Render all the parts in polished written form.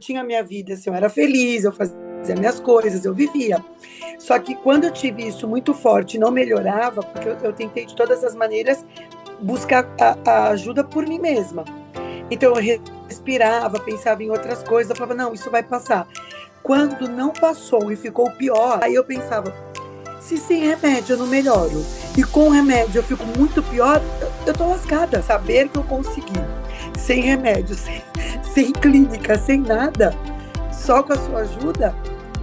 tinha a minha vida, assim, eu era feliz, eu fazia minhas coisas, eu vivia. Só que quando eu tive isso muito forte e não melhorava, porque eu tentei de todas as maneiras buscar a ajuda por mim mesma. Então eu respirava, pensava em outras coisas, eu falava, não, isso vai passar. Quando não passou e ficou pior, aí eu pensava, se sem remédio eu não melhoro, e com remédio eu fico muito pior, eu tô lascada. Saber que eu consegui, sem remédio, sem clínica, sem nada, só com a sua ajuda,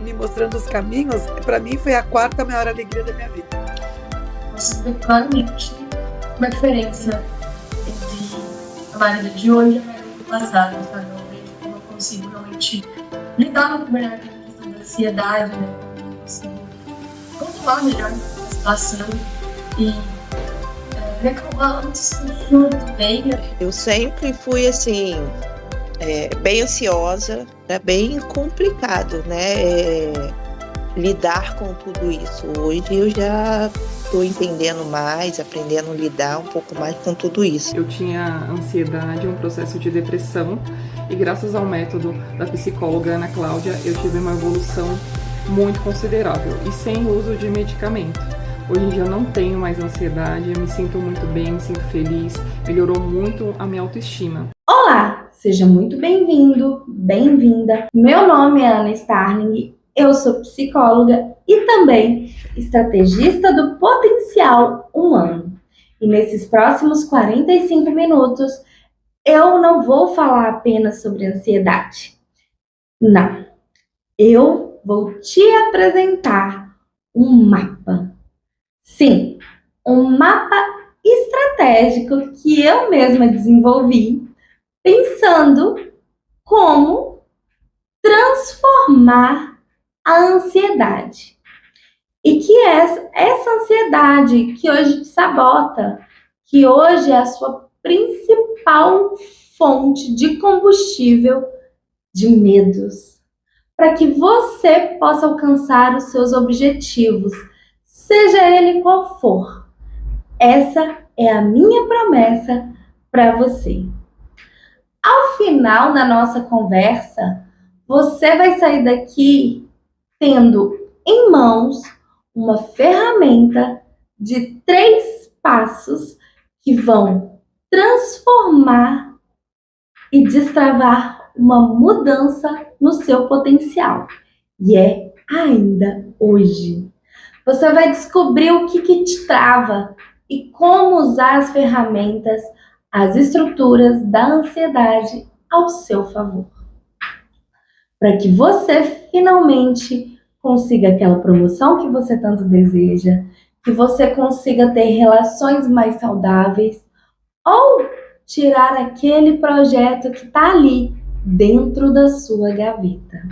me mostrando os caminhos, para mim foi a quarta maior alegria da minha vida. Você vê claramente uma diferença entre a Marília de hoje e a Marília do passado, sabe? Eu vejo como eu consigo realmente lidar muito melhor com a questão da ansiedade, né? Como eu consigo controlar melhor a situação e reclamar antes que eu também. Eu sempre fui assim, bem ansiosa, é bem complicado, né? Lidar com tudo isso. Hoje eu já estou entendendo mais, aprendendo a lidar um pouco mais com tudo isso. Eu tinha ansiedade, um processo de depressão, e graças ao método da psicóloga Ana Cláudia, eu tive uma evolução muito considerável e sem uso de medicamento. Hoje em dia eu não tenho mais ansiedade, eu me sinto muito bem, me sinto feliz, melhorou muito a minha autoestima. Olá, seja muito bem-vindo, bem-vinda. Meu nome é Ana Starling, eu sou psicóloga e também estrategista do potencial humano. E nesses próximos 45 minutos, eu não vou falar apenas sobre ansiedade. Não, eu vou te apresentar um mapa. Sim, um mapa estratégico que eu mesma desenvolvi, pensando como transformar a ansiedade. E que essa ansiedade que hoje te sabota, que hoje é a sua principal fonte de combustível de medos, para que você possa alcançar os seus objetivos, seja ele qual for. Essa é a minha promessa para você. Ao final da nossa conversa, você vai sair daqui tendo em mãos uma ferramenta de 3 passos que vão transformar e destravar uma mudança no seu potencial. E é ainda hoje. Você vai descobrir o que te trava e como usar as ferramentas, as estruturas da ansiedade ao seu favor. Para que você finalmente consiga aquela promoção que você tanto deseja, que você consiga ter relações mais saudáveis ou tirar aquele projeto que está ali dentro da sua gaveta.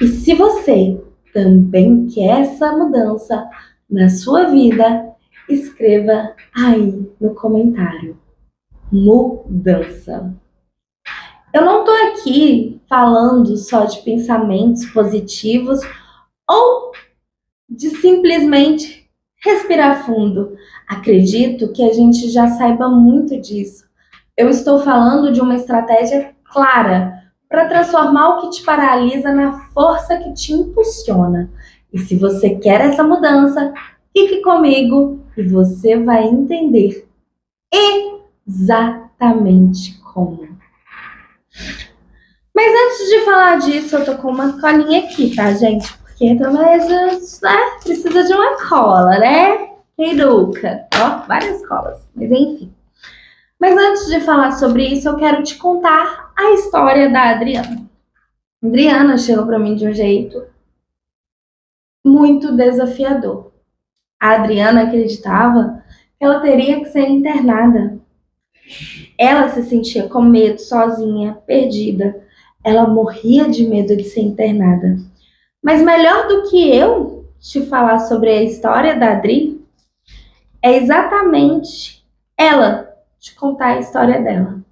E se você também quer essa mudança na sua vida, escreva aí no comentário: mudança. Eu não estou aqui falando só de pensamentos positivos ou de simplesmente respirar fundo. Acredito que a gente já saiba muito disso. Eu estou falando de uma estratégia clara para transformar o que te paralisa na força que te impulsiona. E se você quer essa mudança, fique comigo e você vai entender exatamente como. Mas antes de falar disso, eu tô com uma colinha aqui, tá, gente? Porque também a gente, precisa de uma cola, né? Que educa. Ó, várias colas, mas enfim. Mas antes de falar sobre isso, eu quero te contar a história da Adriana. A Adriana chegou pra mim de um jeito muito desafiador. A Adriana acreditava que ela teria que ser internada. Ela se sentia com medo, sozinha, perdida. Ela morria de medo de ser internada. Mas melhor do que eu te falar sobre a história da Adri, é exatamente ela te contar a história dela.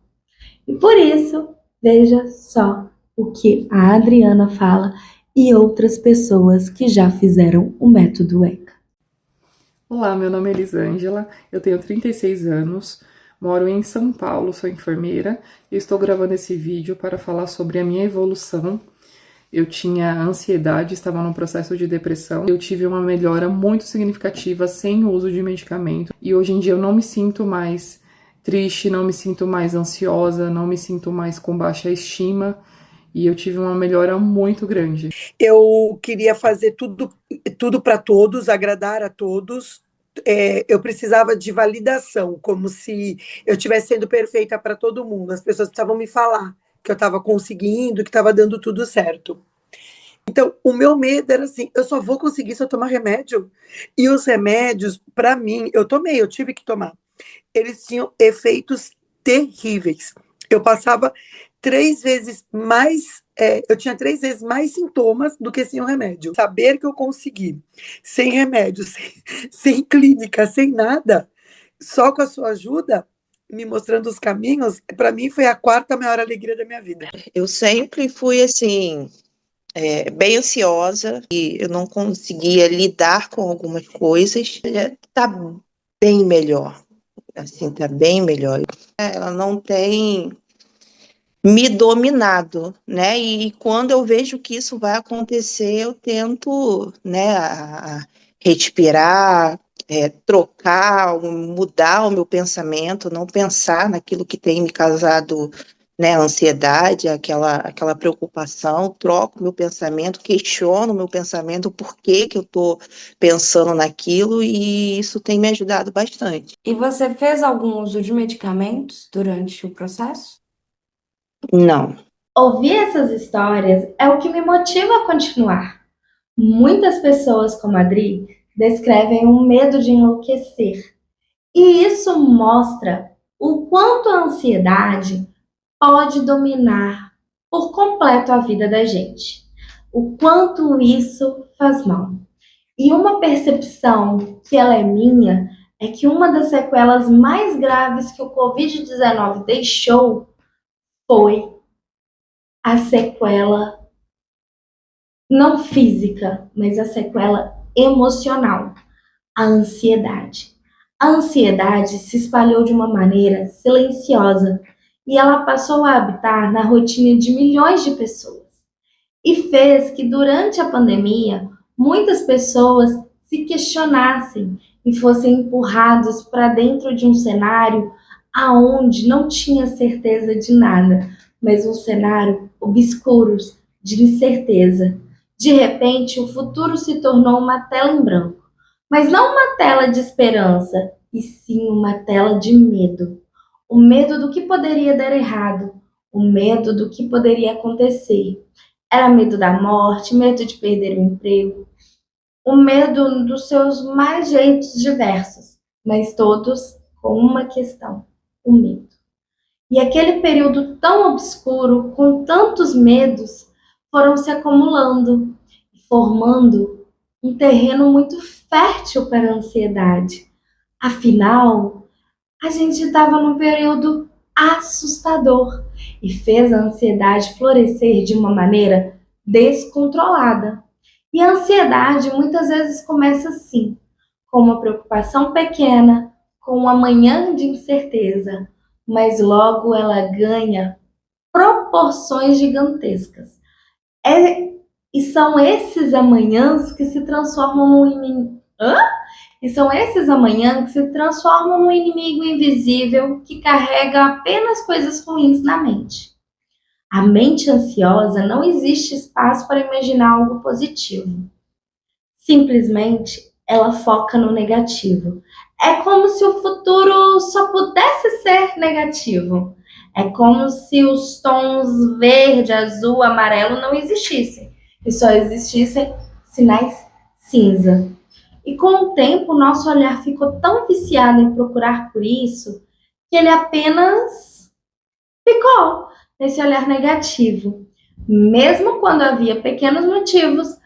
E por isso, veja só o que a Adriana fala e outras pessoas que já fizeram o método ECA. Olá, meu nome é Elisângela, eu tenho 36 anos, Moro em São Paulo, sou enfermeira e estou gravando esse vídeo para falar sobre a minha evolução. Eu tinha ansiedade, estava num processo de depressão. Eu tive uma melhora muito significativa sem o uso de medicamento. E hoje em dia eu não me sinto mais triste, não me sinto mais ansiosa, não me sinto mais com baixa estima. E eu tive uma melhora muito grande. Eu queria fazer tudo para todos, agradar a todos. Eu precisava de validação, como se eu estivesse sendo perfeita para todo mundo. As pessoas precisavam me falar que eu estava conseguindo, que estava dando tudo certo. Então, o meu medo era assim: eu só vou conseguir se eu tomar remédio. E os remédios, para mim, eu tive que tomar. Eles tinham efeitos terríveis. Eu passava 3 vezes mais, eu tinha 3 vezes mais sintomas do que sem o remédio. Saber que eu consegui, sem remédio, sem clínica, sem nada, só com a sua ajuda, me mostrando os caminhos, para mim foi a 4ª maior alegria da minha vida. Eu sempre fui assim, bem ansiosa e eu não conseguia lidar com algumas coisas. Já tá bem melhor, assim, tá bem melhor. Ela não tem me dominado, né? E quando eu vejo que isso vai acontecer, eu tento, né, respirar, trocar, mudar o meu pensamento, não pensar naquilo que tem me causado, né, ansiedade, aquela preocupação, troco o meu pensamento, questiono o meu pensamento, por que que eu estou pensando naquilo, e isso tem me ajudado bastante. E você fez algum uso de medicamentos durante o processo? Não. Ouvir essas histórias é o que me motiva a continuar. Muitas pessoas, como a Adri, descrevem um medo de enlouquecer. E isso mostra o quanto a ansiedade pode dominar por completo a vida da gente. O quanto isso faz mal. E uma percepção que ela é minha é que uma das sequelas mais graves que o Covid-19 deixou foi a sequela não física, mas a sequela emocional, a ansiedade. A ansiedade se espalhou de uma maneira silenciosa e ela passou a habitar na rotina de milhões de pessoas. E fez que durante a pandemia muitas pessoas se questionassem e fossem empurrados para dentro de um cenário aonde não tinha certeza de nada, mas um cenário obscuro de incerteza. De repente, o futuro se tornou uma tela em branco, mas não uma tela de esperança, e sim uma tela de medo. O medo do que poderia dar errado, o medo do que poderia acontecer. Era medo da morte, medo de perder o emprego, o medo dos seus mais jeitos diversos, mas todos com uma questão: o medo. E aquele período tão obscuro, com tantos medos, foram se acumulando e formando um terreno muito fértil para a ansiedade. Afinal, a gente estava num período assustador e fez a ansiedade florescer de uma maneira descontrolada. E a ansiedade muitas vezes começa assim, com uma preocupação pequena, com um amanhã de incerteza, mas logo ela ganha proporções gigantescas. E são esses amanhãs que se transformam no inimigo. E são esses amanhãs que se transformam no inimigo invisível que carrega apenas coisas ruins na mente. A mente ansiosa não existe espaço para imaginar algo positivo. Simplesmente, ela foca no negativo. É como se o futuro só pudesse ser negativo. É como se os tons verde, azul, amarelo não existissem. E só existissem sinais cinza. E com o tempo, o nosso olhar ficou tão viciado em procurar por isso, que ele apenas ficou nesse olhar negativo, mesmo quando havia pequenos motivos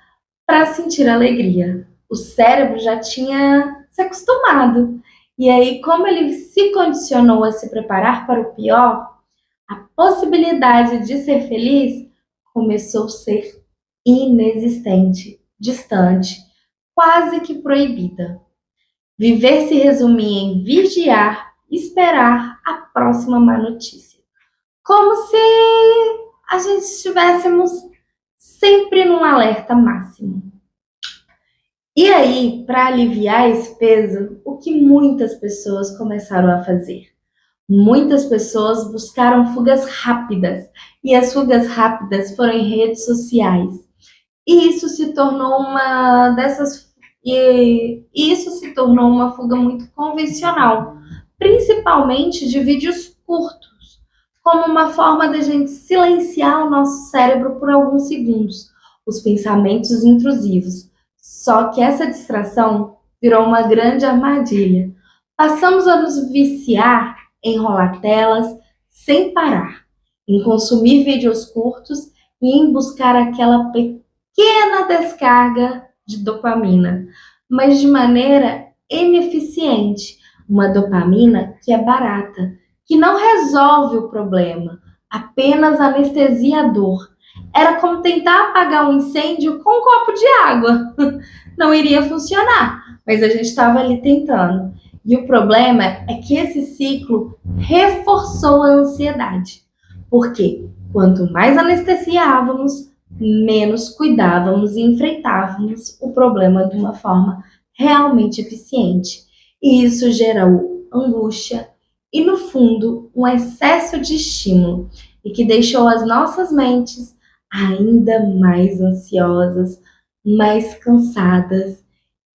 para sentir alegria. O cérebro já tinha se acostumado. E aí, como ele se condicionou a se preparar para o pior, a possibilidade de ser feliz começou a ser inexistente, distante, quase que proibida. Viver se resumia em vigiar, esperar, a próxima má notícia. Como se a gente estivéssemos sempre num alerta máximo. E aí, para aliviar esse peso, o que muitas pessoas começaram a fazer? Muitas pessoas buscaram fugas rápidas, e as fugas rápidas foram em redes sociais. E isso se tornou uma fuga muito convencional, principalmente de vídeos curtos, como uma forma da gente silenciar o nosso cérebro por alguns segundos, os pensamentos intrusivos. Só que essa distração virou uma grande armadilha. Passamos a nos viciar em rolar telas sem parar, em consumir vídeos curtos e em buscar aquela pequena descarga de dopamina, mas de maneira ineficiente. Uma dopamina que é barata, que não resolve o problema, apenas anestesia a dor. Era como tentar apagar um incêndio com um copo de água. Não iria funcionar, mas a gente estava ali tentando. E o problema é que esse ciclo reforçou a ansiedade. Porque quanto mais anestesiávamos, menos cuidávamos e enfrentávamos o problema de uma forma realmente eficiente. E isso gerou angústia e, no fundo, um excesso de estímulo, e que deixou as nossas mentes ainda mais ansiosas, mais cansadas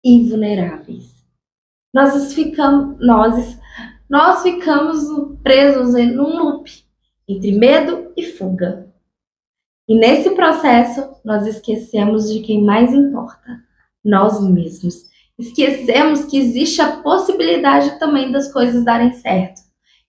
e vulneráveis. Nós ficamos presos num loop entre medo e fuga. E nesse processo, nós esquecemos de quem mais importa, nós mesmos. Esquecemos que existe a possibilidade também das coisas darem certo.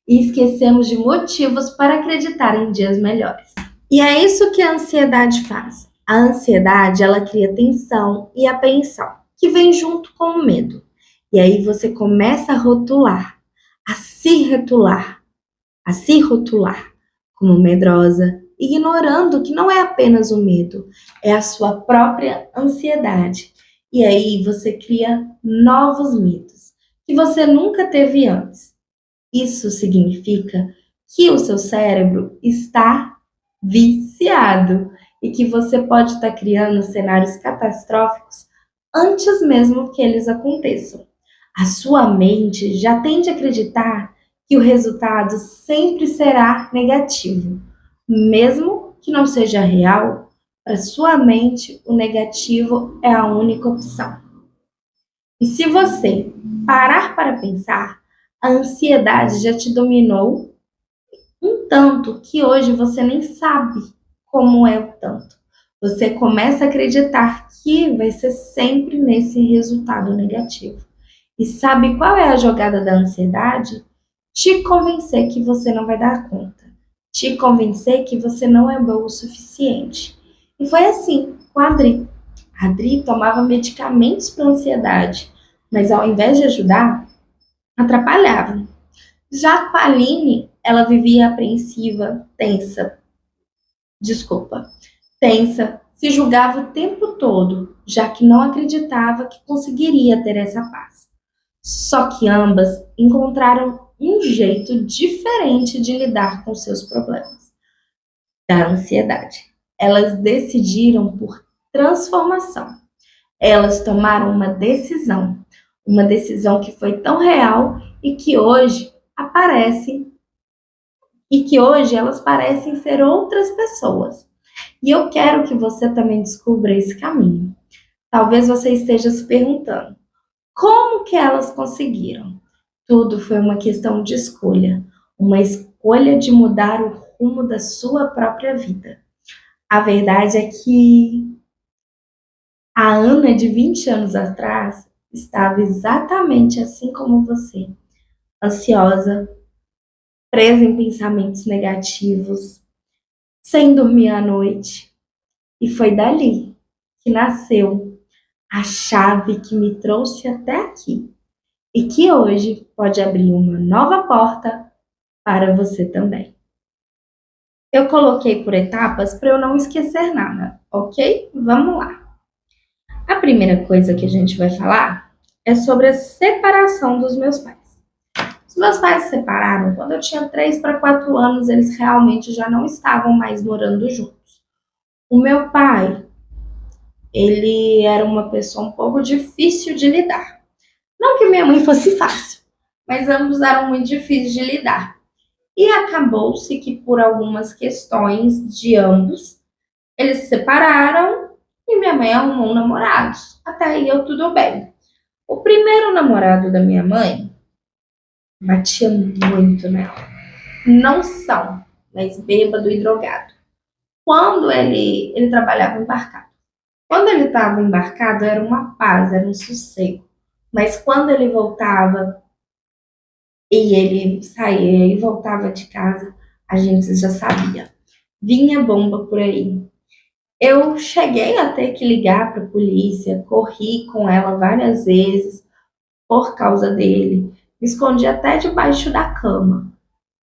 E esquecemos de motivos para acreditar em dias melhores. E é isso que a ansiedade faz. A ansiedade, ela cria tensão e apreensão, que vem junto com o medo. E aí você começa a rotular, a se rotular como medrosa, ignorando que não é apenas o medo, é a sua própria ansiedade. E aí você cria novos medos que você nunca teve antes. Isso significa que o seu cérebro está viciado e que você pode estar criando cenários catastróficos antes mesmo que eles aconteçam. A sua mente já tende a acreditar que o resultado sempre será negativo. Mesmo que não seja real, para sua mente o negativo é a única opção. E se você parar para pensar, a ansiedade já te dominou um tanto que hoje você nem sabe como é o tanto. Você começa a acreditar que vai ser sempre nesse resultado negativo. E sabe qual é a jogada da ansiedade? Te convencer que você não vai dar conta. Te convencer que você não é bom o suficiente. E foi assim com a Adri. A Adri tomava medicamentos para ansiedade, mas ao invés de ajudar, atrapalhava. Já com a Aline, ela vivia apreensiva, tensa, se julgava o tempo todo, já que não acreditava que conseguiria ter essa paz. Só que ambas encontraram um jeito diferente de lidar com seus problemas da ansiedade. Elas decidiram por transformação. Elas tomaram uma decisão que foi tão real e que hoje elas parecem ser outras pessoas. E eu quero que você também descubra esse caminho. Talvez você esteja se perguntando, como que elas conseguiram? Tudo foi uma questão de escolha, uma escolha de mudar o rumo da sua própria vida. A verdade é que a Ana de 20 anos atrás estava exatamente assim como você, ansiosa, presa em pensamentos negativos, sem dormir à noite. E foi dali que nasceu a chave que me trouxe até aqui e que hoje pode abrir uma nova porta para você também. Eu coloquei por etapas para eu não esquecer nada, ok? Vamos lá. A primeira coisa que a gente vai falar é sobre a separação dos meus pais. Os Meus pais se separaram quando eu tinha 3 para 4 anos, eles realmente já não estavam mais morando juntos. O meu pai, ele era uma pessoa um pouco difícil de lidar. Não que minha mãe fosse fácil, mas ambos eram muito difíceis de lidar. E acabou-se que por algumas questões de ambos, eles se separaram e minha mãe arrumou namorados. Até aí eu tudo bem. O primeiro namorado da minha mãe batia muito nela. Não são, mas bêbado e drogado. Quando ele trabalhava embarcado. Quando ele estava embarcado era uma paz, era um sossego. Mas quando ele voltava e ele saía e voltava de casa, a gente já sabia. Vinha bomba por aí. Eu cheguei a ter que ligar para a polícia, corri com ela várias vezes por causa dele. Me escondi até debaixo da cama.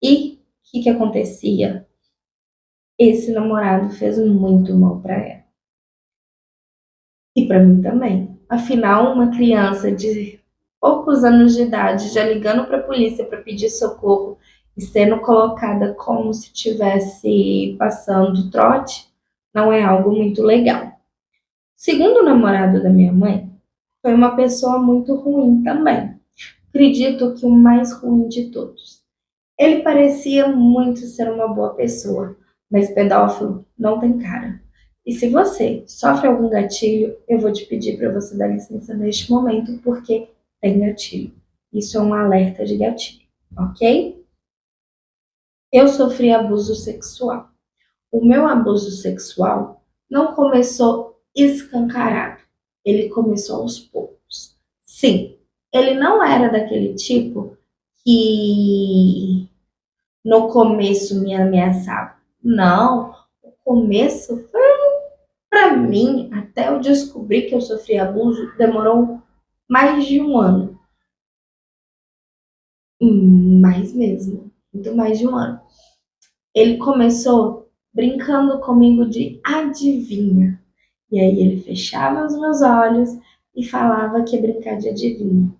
E o que acontecia? Esse namorado fez muito mal para ela. E para mim também. Afinal, uma criança de poucos anos de idade já ligando para a polícia para pedir socorro e sendo colocada como se estivesse passando trote, não é algo muito legal. Segundo o namorado da minha mãe, foi uma pessoa muito ruim também. Acredito que o mais ruim de todos. Ele parecia muito ser uma boa pessoa, mas pedófilo não tem cara. E se você sofre algum gatilho, eu vou te pedir para você dar licença neste momento, porque tem gatilho. Isso é um alerta de gatilho, ok? Eu sofri abuso sexual. O meu abuso sexual não começou escancarado. Ele começou aos poucos. Sim, ele não era daquele tipo que no começo me ameaçava. Não, o começo foi para mim, até eu descobrir que eu sofri abuso, demorou mais de um ano. Mais mesmo, muito mais de um ano. Ele começou brincando comigo de adivinha. E aí ele fechava os meus olhos e falava que ia brincar de adivinha.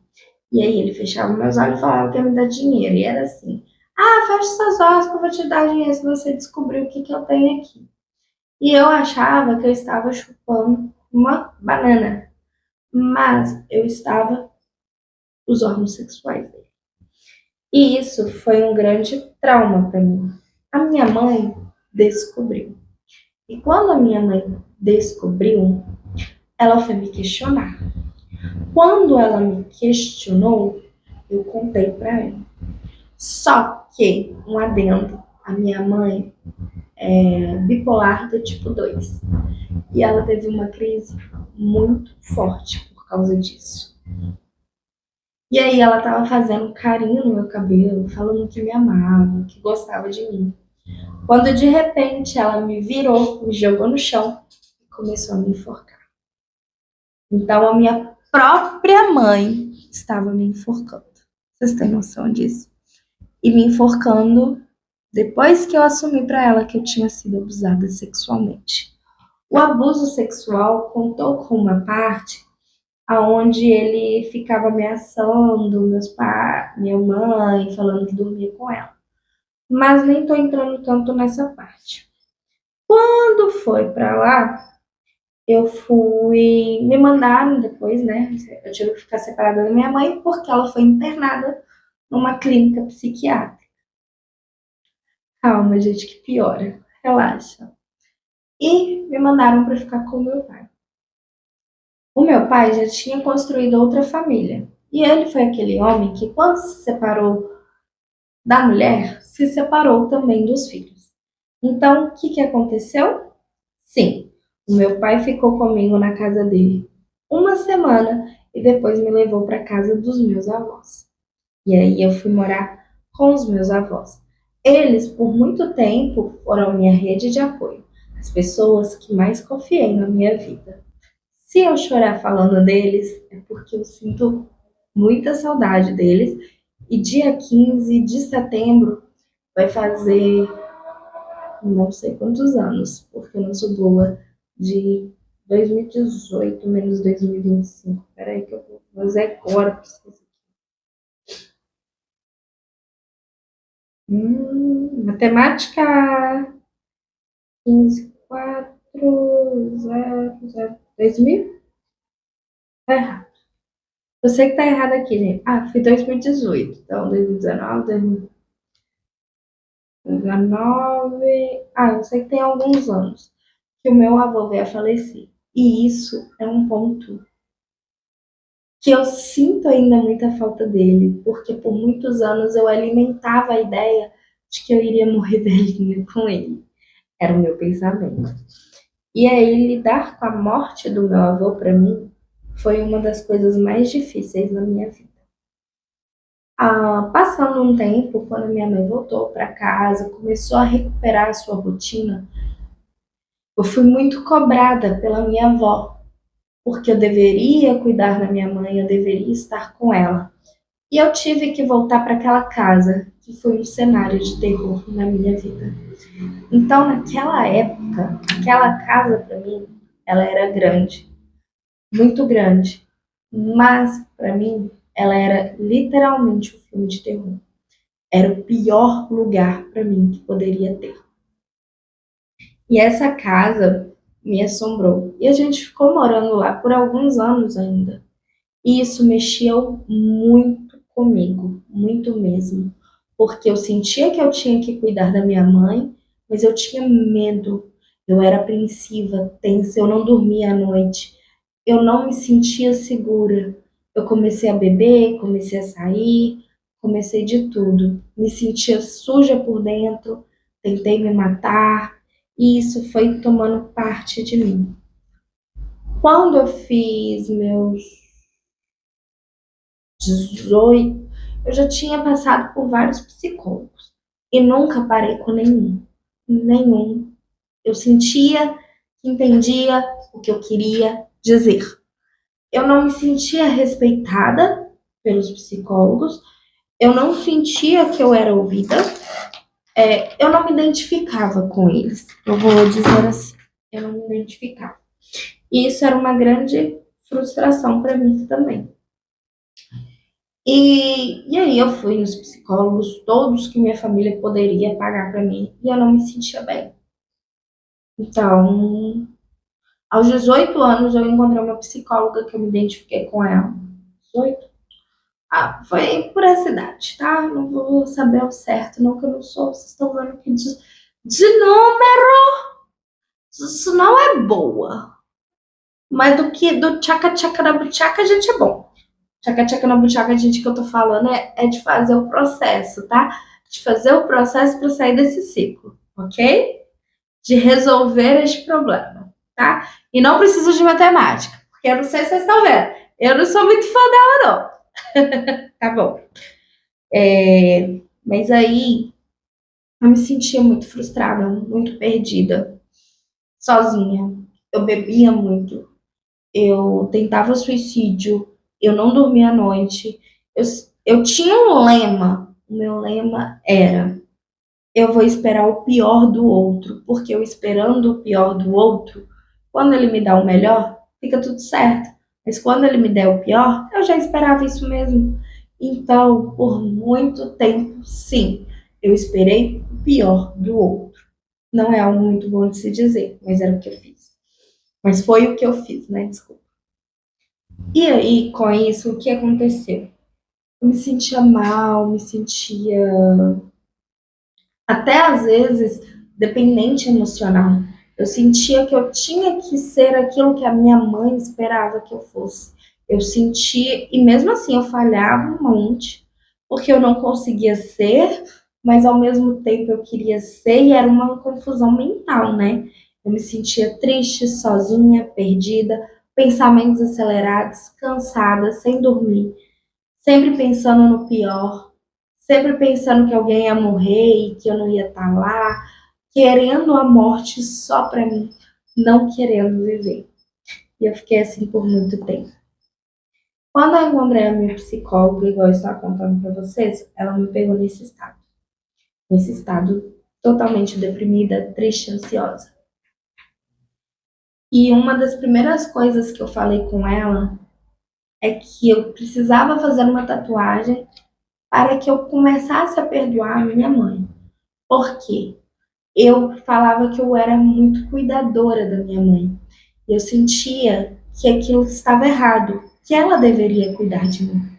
E aí ele fechava meus olhos e falava que ia me dar dinheiro. E era assim, fecha seus olhos que eu vou te dar dinheiro se você descobrir o que eu tenho aqui. E eu achava que eu estava chupando uma banana. Mas eu estava os órgãos sexuais dele. E isso foi um grande trauma para mim. A minha mãe descobriu. E quando a minha mãe descobriu, ela foi me questionar. Quando ela me questionou, eu contei para ela. Só que, um adendo, a minha mãe é bipolar do tipo 2. E ela teve uma crise muito forte por causa disso. E aí ela tava fazendo carinho no meu cabelo, falando que me amava, que gostava de mim. Quando de repente ela me virou, me jogou no chão e começou a me enforcar. Então a minha própria mãe estava me enforcando. Vocês têm noção disso? E me enforcando depois que eu assumi para ela que eu tinha sido abusada sexualmente. O abuso sexual contou com uma parte aonde ele ficava ameaçando meus pais, minha mãe, falando que dormia com ela. Mas nem tô entrando tanto nessa parte. Quando foi para lá, eu fui, me mandaram depois, né? Eu tive que ficar separada da minha mãe porque ela foi internada numa clínica psiquiátrica. Calma, gente, que piora. Relaxa. E me mandaram para ficar com o meu pai. O meu pai já tinha construído outra família. E ele foi aquele homem que, quando se separou da mulher, se separou também dos filhos. Então, o que aconteceu? Sim, o meu pai ficou comigo na casa dele uma semana e depois me levou para casa dos meus avós. E aí eu fui morar com os meus avós. Eles, por muito tempo, foram minha rede de apoio, as pessoas que mais confiei na minha vida. Se eu chorar falando deles, é porque eu sinto muita saudade deles. E dia 15 de setembro vai fazer não sei quantos anos, porque eu não sou boa de 2018 menos 2025. Peraí que eu vou fazer agora para vocês. Matemática 15400 2000? Tá errado. Eu sei que tá errado aqui, gente. Foi 2018. Então, 2019, 2019. Eu sei que tem alguns anos que o meu avô veio a falecer. E isso é um ponto que eu sinto ainda muita falta dele, porque por muitos anos eu alimentava a ideia de que eu iria morrer velhinha com ele. Era o meu pensamento. E aí, lidar com a morte do meu avô, para mim, foi uma das coisas mais difíceis na minha vida. Passando um tempo, quando minha mãe voltou para casa, começou a recuperar a sua rotina, eu fui muito cobrada pela minha avó, porque eu deveria cuidar da minha mãe, eu deveria estar com ela. E eu tive que voltar para aquela casa, que foi um cenário de terror na minha vida. Então, naquela época, aquela casa para mim, ela era grande, muito grande, mas para mim, ela era literalmente um filme de terror. Era o pior lugar para mim que poderia ter. E essa casa me assombrou. E a gente ficou morando lá por alguns anos ainda. E isso mexia muito comigo, muito mesmo. Porque eu sentia que eu tinha que cuidar da minha mãe, mas eu tinha medo. Eu era apreensiva, tensa, eu não dormia à noite. Eu não me sentia segura. Eu comecei a beber, comecei a sair, comecei de tudo. Me sentia suja por dentro, tentei me matar, e isso foi tomando parte de mim. Quando eu fiz meus 18, eu já tinha passado por vários psicólogos e nunca parei com nenhum. Nenhum. Eu sentia que entendia o que eu queria dizer. Eu não me sentia respeitada pelos psicólogos, eu não sentia que eu era ouvida, eu não me identificava com eles. Eu vou dizer assim, eu não me identificava. E isso era uma grande frustração para mim também. E aí eu fui nos psicólogos, todos que minha família poderia pagar para mim, e eu não me sentia bem. Então, aos 18 anos eu encontrei uma psicóloga que eu me identifiquei com ela. 18? Foi por essa idade, tá? Não vou saber ao certo, não, que eu não sou. Vocês estão vendo aqui de número. Isso não é boa. Mas do tchaca-tchaca da buchaca, a gente é bom. Tchaca-tchaca na buchaca, gente, que eu tô falando é de fazer o processo, tá? De fazer o processo para sair desse ciclo, ok? De resolver este problema, tá? E não preciso de matemática, porque eu não sei se vocês estão vendo. Eu não sou muito fã dela, não. Tá bom. Mas aí eu me sentia muito frustrada, muito perdida, sozinha. Eu bebia muito, eu tentava suicídio, eu não dormia à noite. Eu tinha um lema, o meu lema era: eu vou esperar o pior do outro, porque eu esperando o pior do outro, quando ele me dá o melhor, fica tudo certo. Mas quando ele me der o pior, eu já esperava isso mesmo. Então, por muito tempo, sim, eu esperei o pior do outro. Não é algo muito bom de se dizer, mas era o que eu fiz. Mas foi o que eu fiz, né? Desculpa. E aí, com isso, o que aconteceu? Eu me sentia mal, me sentia até às vezes dependente emocional. Eu sentia que eu tinha que ser aquilo que a minha mãe esperava que eu fosse. Eu sentia, e mesmo assim eu falhava um monte, porque eu não conseguia ser, mas ao mesmo tempo eu queria ser, e era uma confusão mental, né? Eu me sentia triste, sozinha, perdida, pensamentos acelerados, cansada, sem dormir, sempre pensando no pior, sempre pensando que alguém ia morrer e que eu não ia estar lá, querendo a morte só para mim, não querendo viver. E eu fiquei assim por muito tempo. Quando eu encontrei a minha psicóloga, igual eu estava contando para vocês, ela me pegou nesse estado totalmente deprimida, triste, ansiosa. E uma das primeiras coisas que eu falei com ela é que eu precisava fazer uma tatuagem para que eu começasse a perdoar a minha mãe. Por quê? Eu falava que eu era muito cuidadora da minha mãe. Eu sentia que aquilo estava errado, que ela deveria cuidar de mim.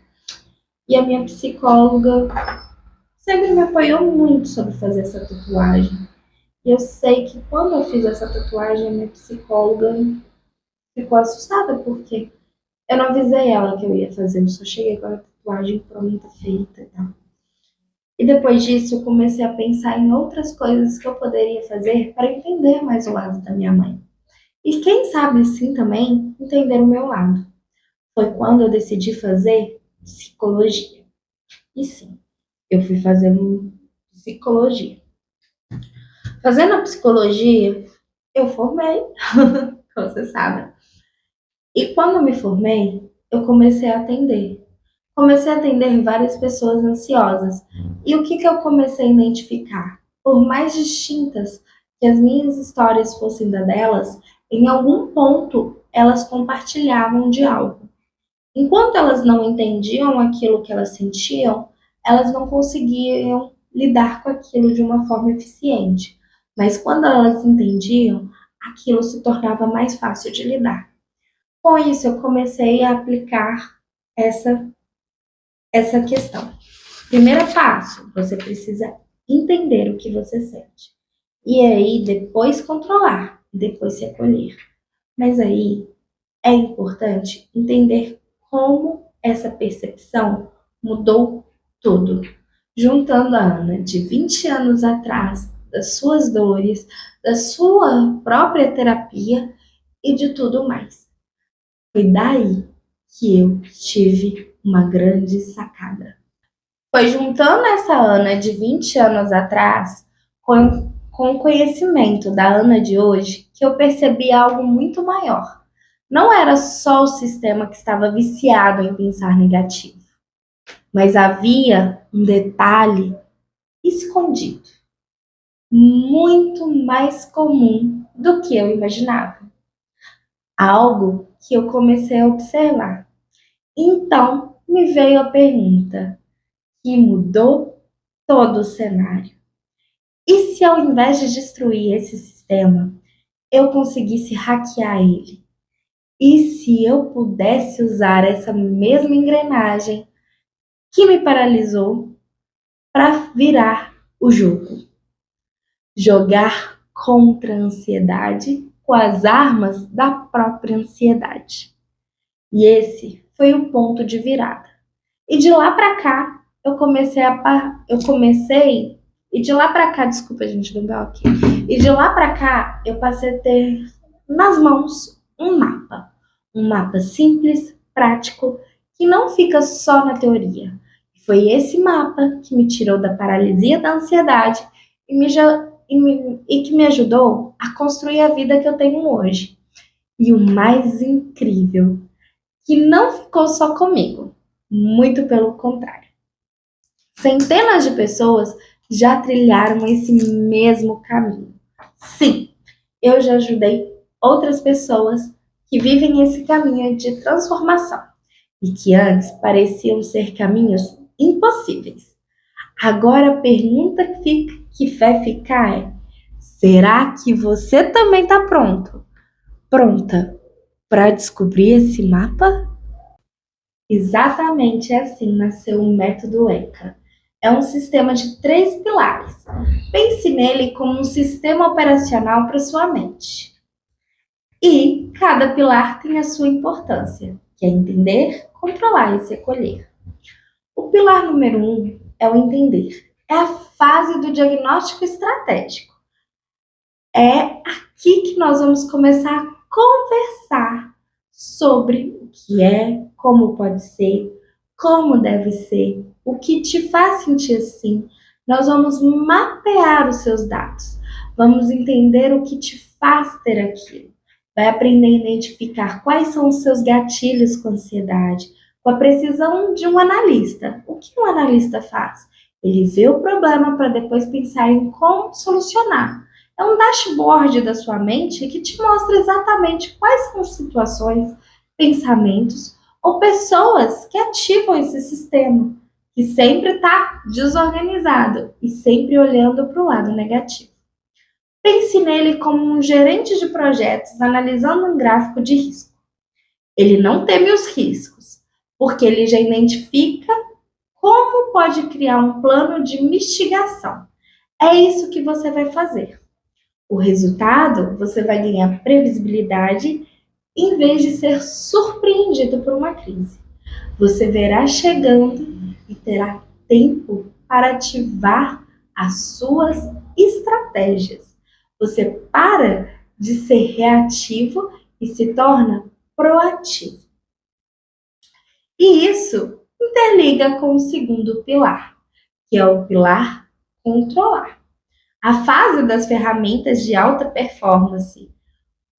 E a minha psicóloga sempre me apoiou muito sobre fazer essa tatuagem. E eu sei que quando eu fiz essa tatuagem, a minha psicóloga ficou assustada, porque eu não avisei ela que eu ia fazer, eu só cheguei com a tatuagem pronta, feita e tal. E depois disso, eu comecei a pensar em outras coisas que eu poderia fazer para entender mais o lado da minha mãe. E quem sabe, assim, também, entender o meu lado. Foi quando eu decidi fazer psicologia. E sim, eu fui fazer psicologia. Fazendo a psicologia, eu formei, como você sabe. E quando eu me formei, eu comecei a atender. Comecei a atender várias pessoas ansiosas. E o que eu comecei a identificar? Por mais distintas que as minhas histórias fossem da delas, em algum ponto elas compartilhavam de algo. Enquanto elas não entendiam aquilo que elas sentiam, elas não conseguiam lidar com aquilo de uma forma eficiente. Mas quando elas entendiam, aquilo se tornava mais fácil de lidar. Com isso, eu comecei a aplicar essa questão. Primeiro passo, você precisa entender o que você sente. E aí, depois controlar, depois se acolher. Mas aí, é importante entender como essa percepção mudou tudo. Juntando a Ana de 20 anos atrás, das suas dores, da sua própria terapia e de tudo mais. Foi daí que eu tive uma grande sacada. Foi juntando essa Ana de 20 anos atrás com o conhecimento da Ana de hoje que eu percebi algo muito maior. Não era só o sistema que estava viciado em pensar negativo, mas havia um detalhe escondido, muito mais comum do que eu imaginava. Algo que eu comecei a observar. Então, me veio a pergunta, que mudou todo o cenário. E se ao invés de destruir esse sistema, eu conseguisse hackear ele? E se eu pudesse usar essa mesma engrenagem que me paralisou para virar o jogo? Jogar contra a ansiedade com as armas da própria ansiedade. E esse foi o ponto de virada. E de lá para cá, desculpa, gente, não dá aqui. E de lá para cá, eu passei a ter nas mãos um mapa simples, prático, que não fica só na teoria. Foi esse mapa que me tirou da paralisia da ansiedade e que me ajudou a construir a vida que eu tenho hoje. E o mais incrível, que não ficou só comigo, muito pelo contrário. Centenas de pessoas já trilharam esse mesmo caminho. Sim, eu já ajudei outras pessoas que vivem esse caminho de transformação e que antes pareciam ser caminhos impossíveis. Agora a pergunta que vai ficar é: será que você também está pronta para descobrir esse mapa? Exatamente assim nasceu o método ECA. É um sistema de 3 pilares. Pense nele como um sistema operacional para sua mente. E cada pilar tem a sua importância, que é entender, controlar e se acolher. O pilar número 1 é o entender. É a fase do diagnóstico estratégico. É aqui que nós vamos começar a conversar sobre o que é, como pode ser, como deve ser, o que te faz sentir assim. Nós vamos mapear os seus dados. Vamos entender o que te faz ter aquilo. Vai aprender a identificar quais são os seus gatilhos com ansiedade, com a precisão de um analista. O que um analista faz? Ele vê o problema para depois pensar em como solucionar. É um dashboard da sua mente que te mostra exatamente quais são as situações, pensamentos ou pessoas que ativam esse sistema, que sempre está desorganizado e sempre olhando para o lado negativo. Pense nele como um gerente de projetos analisando um gráfico de risco. Ele não teme os riscos, porque ele já identifica como pode criar um plano de mitigação. É isso que você vai fazer. O resultado, você vai ganhar previsibilidade em vez de ser surpreendido por uma crise. Você verá chegando e terá tempo para ativar as suas estratégias. Você para de ser reativo e se torna proativo. E isso interliga com o segundo pilar, que é o pilar controlar. A fase das ferramentas de alta performance.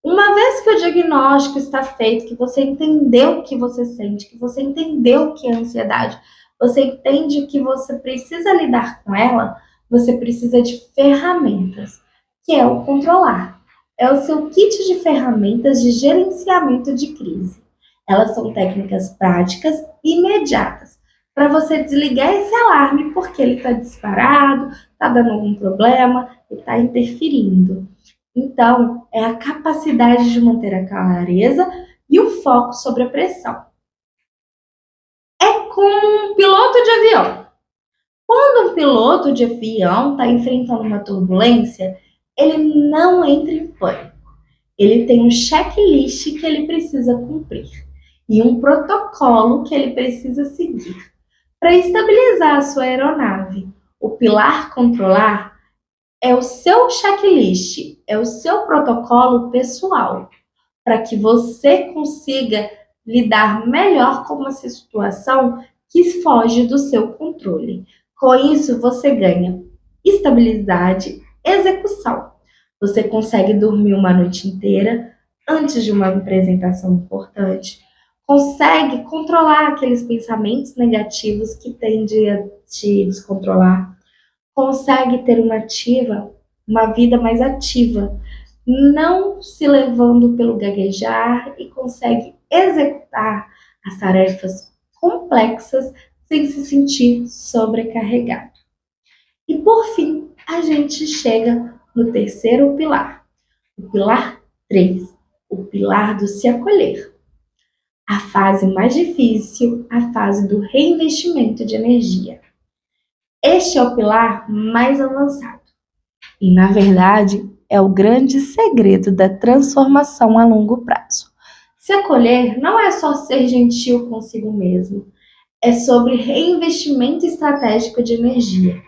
Uma vez que o diagnóstico está feito, que você entendeu o que você sente, que você entendeu o que é ansiedade, você entende que você precisa lidar com ela, você precisa de ferramentas, que é o controlar. É o seu kit de ferramentas de gerenciamento de crise. Elas são técnicas práticas e imediatas, para você desligar esse alarme porque ele está disparado, está dando algum problema e está interferindo. Então, é a capacidade de manter a clareza e o foco sobre a pressão. É como um piloto de avião. Quando um piloto de avião está enfrentando uma turbulência, ele não entra em pânico. Ele tem um checklist que ele precisa cumprir e um protocolo que ele precisa seguir para estabilizar a sua aeronave. O pilar controlar é o seu checklist, é o seu protocolo pessoal, para que você consiga lidar melhor com uma situação que foge do seu controle. Com isso, você ganha estabilidade, execução. Você consegue dormir uma noite inteira antes de uma apresentação importante. Consegue controlar aqueles pensamentos negativos que tendem a te descontrolar. Consegue ter uma vida mais ativa, não se levando pelo gaguejar e consegue executar as tarefas complexas sem se sentir sobrecarregado. E por fim, a gente chega no terceiro pilar, o pilar 3, o pilar do se acolher. A fase mais difícil, a fase do reinvestimento de energia. Este é o pilar mais avançado e, na verdade, é o grande segredo da transformação a longo prazo. Se acolher não é só ser gentil consigo mesmo, é sobre reinvestimento estratégico de energia.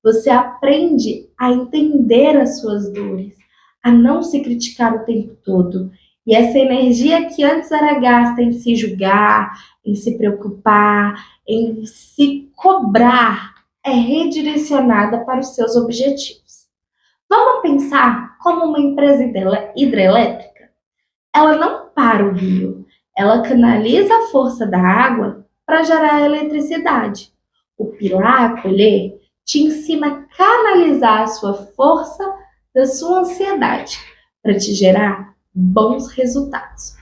Você aprende a entender as suas dores, a não se criticar o tempo todo. E essa energia que antes era gasta em se julgar, em se preocupar, em se cobrar, é redirecionada para os seus objetivos. Vamos pensar como uma empresa hidrelétrica? Ela não para o rio, ela canaliza a força da água para gerar eletricidade. O pilar acolher te ensina a canalizar a sua força da sua ansiedade para te gerar bons resultados.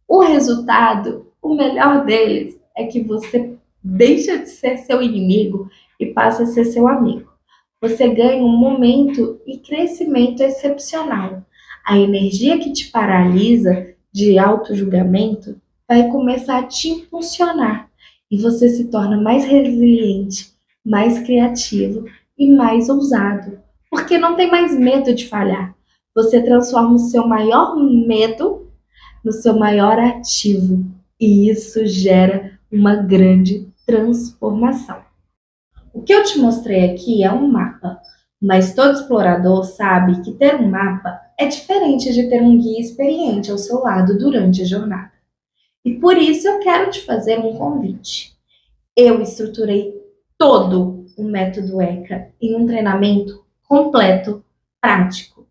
O resultado, o melhor deles, é que você deixa de ser seu inimigo e passa a ser seu amigo. Você ganha um momento e crescimento excepcional. A energia que te paralisa de auto-julgamento vai começar a te impulsionar e você se torna mais resiliente, mais criativo e mais ousado, porque não tem mais medo de falhar. Você transforma o seu maior medo no seu maior ativo e isso gera uma grande transformação. O que eu te mostrei aqui é um mapa, mas todo explorador sabe que ter um mapa é diferente de ter um guia experiente ao seu lado durante a jornada. E por isso eu quero te fazer um convite. Eu estruturei todo o método ECA em um treinamento completo, prático,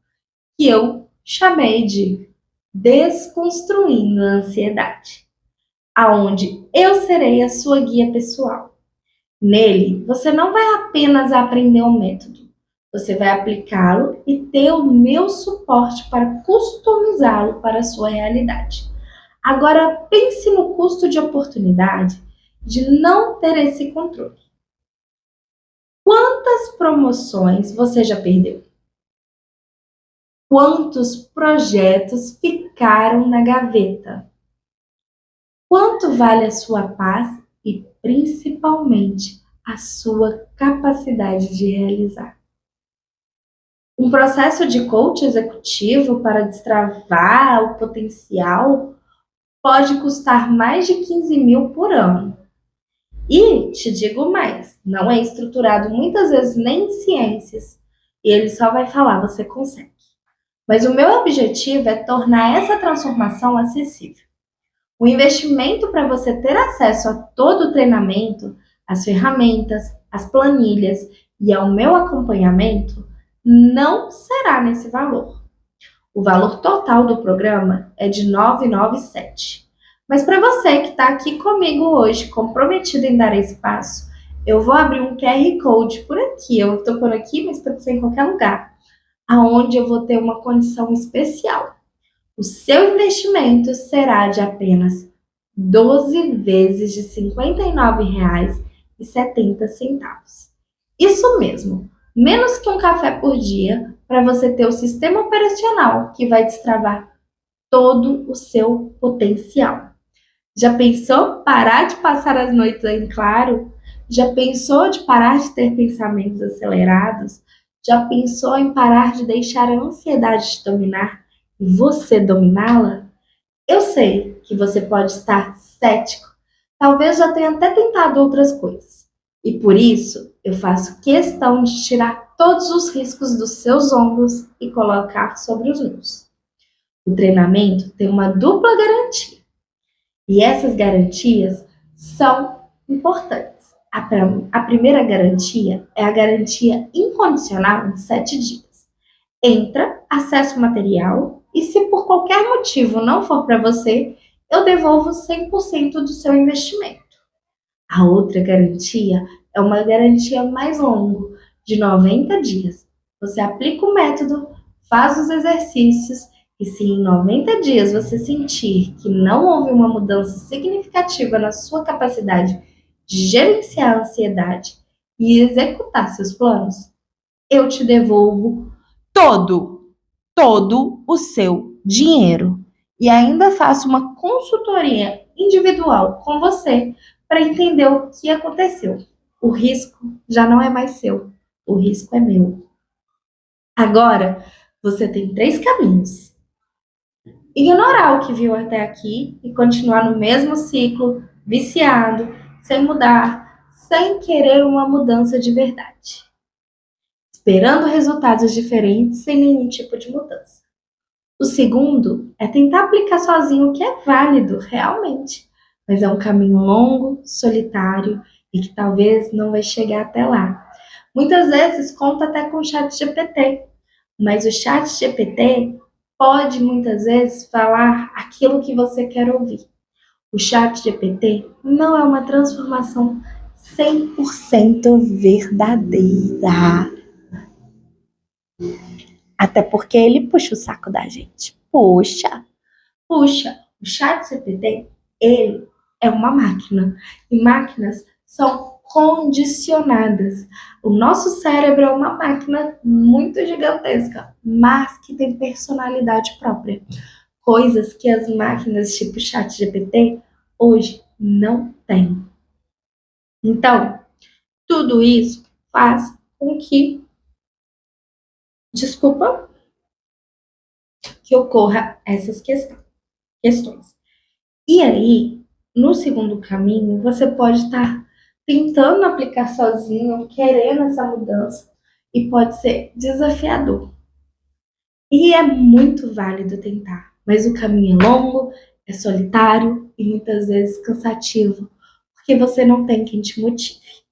que eu chamei de Desconstruindo a Ansiedade, aonde eu serei a sua guia pessoal. Nele, você não vai apenas aprender o método, você vai aplicá-lo e ter o meu suporte para customizá-lo para a sua realidade. Agora, pense no custo de oportunidade de não ter esse controle. Quantas promoções você já perdeu? Quantos projetos ficaram na gaveta? Quanto vale a sua paz e, principalmente, a sua capacidade de realizar? Um processo de coach executivo para destravar o potencial pode custar mais de 15 mil por ano. E te digo mais, não é estruturado muitas vezes nem em ciências. E ele só vai falar, você consegue. Mas o meu objetivo é tornar essa transformação acessível. O investimento para você ter acesso a todo o treinamento, as ferramentas, as planilhas e ao meu acompanhamento não será nesse valor. O valor total do programa é de R$ 997. Mas para você que está aqui comigo hoje, comprometido em dar esse passo, eu vou abrir um QR Code por aqui. Eu estou por aqui, mas pode ser em qualquer lugar, aonde eu vou ter uma condição especial. O seu investimento será de apenas 12 vezes de R$ 59,70. Isso mesmo, menos que um café por dia para você ter o sistema operacional que vai destravar todo o seu potencial. Já pensou parar de passar as noites em claro? Já pensou de parar de ter pensamentos acelerados? Já pensou em parar de deixar a ansiedade te dominar e você dominá-la? Eu sei que você pode estar cético, talvez já tenha até tentado outras coisas. E por isso, eu faço questão de tirar todos os riscos dos seus ombros e colocar sobre os meus. O treinamento tem uma dupla garantia. E essas garantias são importantes. A primeira garantia é a garantia incondicional de 7 dias. Entra, acessa o material e se por qualquer motivo não for para você, eu devolvo 100% do seu investimento. A outra garantia é uma garantia mais longa, de 90 dias. Você aplica o método, faz os exercícios e se em 90 dias você sentir que não houve uma mudança significativa na sua capacidade de gerenciar a ansiedade e executar seus planos, eu te devolvo todo o seu dinheiro. E ainda faço uma consultoria individual com você para entender o que aconteceu. O risco já não é mais seu, o risco é meu. Agora, você tem 3 caminhos. Ignorar o que viu até aqui e continuar no mesmo ciclo, viciado, sem mudar, sem querer uma mudança de verdade. Esperando resultados diferentes sem nenhum tipo de mudança. O segundo é tentar aplicar sozinho o que é válido, realmente. Mas é um caminho longo, solitário e que talvez não vai chegar até lá. Muitas vezes conta até com o ChatGPT, mas o ChatGPT pode muitas vezes falar aquilo que você quer ouvir. O ChatGPT não é uma transformação 100% verdadeira. Até porque ele puxa o saco da gente. Puxa. O ChatGPT, ele é uma máquina. E máquinas são condicionadas. O nosso cérebro é uma máquina muito gigantesca, mas que tem personalidade própria. Coisas que as máquinas tipo ChatGPT hoje não têm. Então, tudo isso faz com que ocorra essas questões. E aí, no segundo caminho, você pode estar tentando aplicar sozinho, querendo essa mudança, e pode ser desafiador. E é muito válido tentar, mas o caminho é longo, é solitário e muitas vezes cansativo, porque você não tem quem te motive.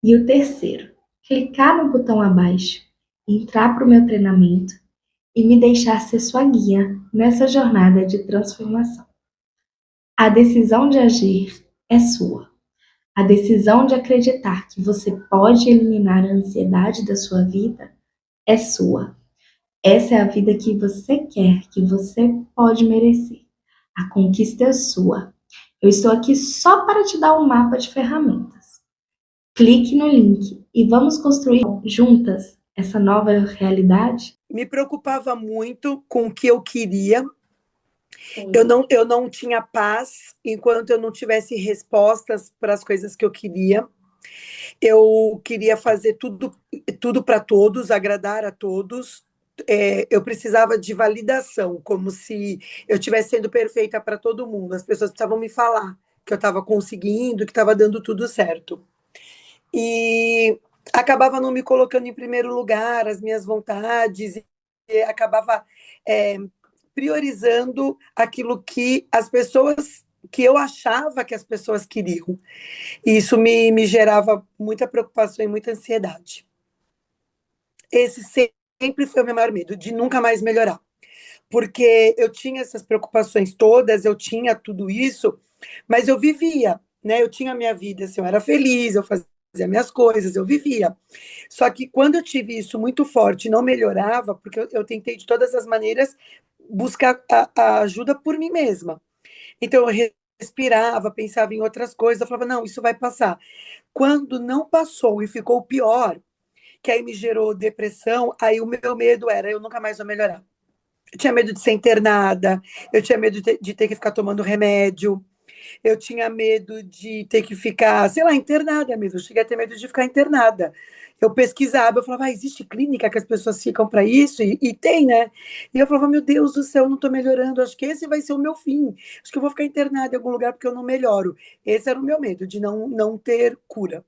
E o terceiro, clicar no botão abaixo, entrar para o meu treinamento e me deixar ser sua guia nessa jornada de transformação. A decisão de agir é sua. A decisão de acreditar que você pode eliminar a ansiedade da sua vida é sua. Essa é a vida que você quer, que você pode merecer. A conquista é sua. Eu estou aqui só para te dar um mapa de ferramentas. Clique no link e vamos construir juntas essa nova realidade? Me preocupava muito com o que eu queria. Eu não tinha paz enquanto eu não tivesse respostas para as coisas que eu queria. Eu queria fazer tudo para todos, agradar a todos. Eu precisava de validação, como se eu estivesse sendo perfeita para todo mundo. As pessoas precisavam me falar que eu estava conseguindo, que estava dando tudo certo. E acabava não me colocando em primeiro lugar, as minhas vontades, e acabava priorizando aquilo que as pessoas, que eu achava que as pessoas queriam. E isso me gerava muita preocupação e muita ansiedade. Esse sempre foi o meu maior medo, de nunca mais melhorar. Porque eu tinha essas preocupações todas, eu tinha tudo isso, mas eu vivia, né? Eu tinha a minha vida, assim, eu era feliz, eu fazia minhas coisas, eu vivia. Só que quando eu tive isso muito forte, não melhorava, porque eu tentei de todas as maneiras buscar a ajuda por mim mesma. Então eu respirava, pensava em outras coisas, eu falava, não, isso vai passar. Quando não passou e ficou pior, que aí me gerou depressão, aí o meu medo era, eu nunca mais vou melhorar. Eu tinha medo de ser internada, eu tinha medo de ter que ficar tomando remédio, eu tinha medo de ter que ficar, sei lá, internada mesmo. Eu cheguei a ter medo de ficar internada. Eu pesquisava, eu falava, existe clínica que as pessoas ficam para isso? E tem, né? E eu falava, meu Deus do céu, eu não estou melhorando, acho que esse vai ser o meu fim. Acho que eu vou ficar internada em algum lugar porque eu não melhoro. Esse era o meu medo, de não ter cura,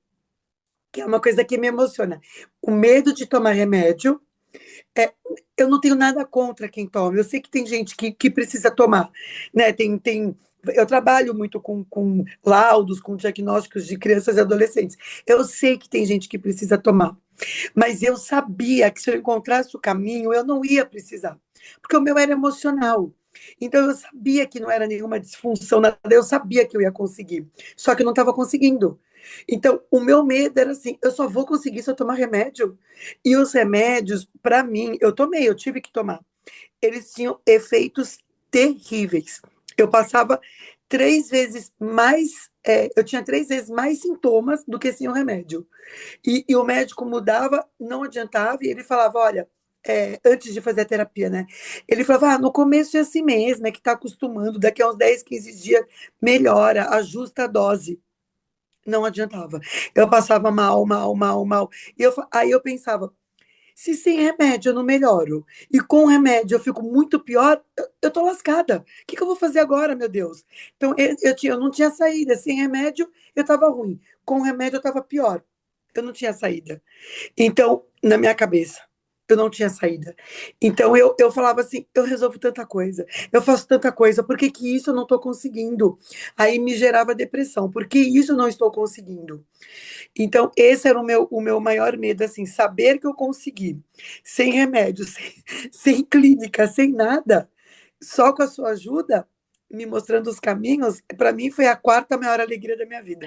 que é uma coisa que me emociona. O medo de tomar remédio, é, eu não tenho nada contra quem toma. Eu sei que tem gente que precisa tomar, né? Eu trabalho muito com laudos, com diagnósticos de crianças e adolescentes. Eu sei que tem gente que precisa tomar, mas eu sabia que se eu encontrasse o caminho, eu não ia precisar, porque o meu era emocional. Então eu sabia que não era nenhuma disfunção, nada, eu sabia que eu ia conseguir, só que eu não estava conseguindo. Então, o meu medo era assim: eu só vou conseguir se eu tomar remédio. E os remédios, para mim, eu tomei, eu tive que tomar. Eles tinham efeitos terríveis. Eu passava 3 vezes mais, eu tinha 3 vezes mais sintomas do que sem o remédio. E o médico mudava, não adiantava, e ele falava: olha, antes de fazer a terapia, né? Ele falava: no começo é assim mesmo, é que tá acostumando, daqui a uns 10, 15 dias melhora, ajusta a dose. Não adiantava. Eu passava mal, mal, mal, mal. Aí eu pensava, se sem remédio eu não melhoro, e com remédio eu fico muito pior, eu tô lascada. O que eu vou fazer agora, meu Deus? Então, eu não tinha saída. Sem remédio, eu tava ruim. Com remédio, eu tava pior. Eu não tinha saída. Então, na minha cabeça, eu não tinha saída. Então, eu falava assim, eu resolvo tanta coisa, eu faço tanta coisa, por que que isso eu não estou conseguindo? Aí me gerava depressão, por que isso eu não estou conseguindo? Então, esse era o meu maior medo, assim, saber que eu consegui, sem remédio, sem clínica, sem nada, só com a sua ajuda, me mostrando os caminhos, para mim foi a quarta maior alegria da minha vida.